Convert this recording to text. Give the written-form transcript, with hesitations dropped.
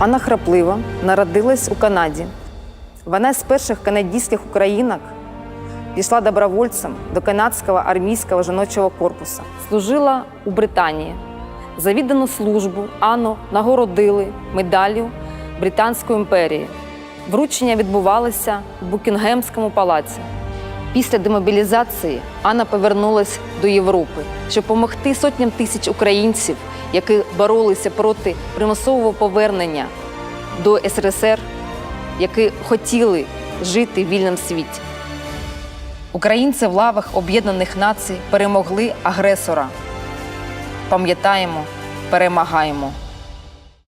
Анна Храплива народилась у Канаді. Вона з перших канадських українок пішла добровольцем до канадського армійського жіночого корпусу. Служила у Британії. За віддану службу Анну нагородили медаллю Британської імперії. Вручення відбувалося в Букінгемському палаці. Після демобілізації Анна повернулася до Європи, щоб допомогти сотням тисяч українців, які боролися проти примусового повернення до СРСР, які хотіли жити в вільному світі. Українці в лавах Об'єднаних Націй перемогли агресора. Пам'ятаємо, перемагаємо.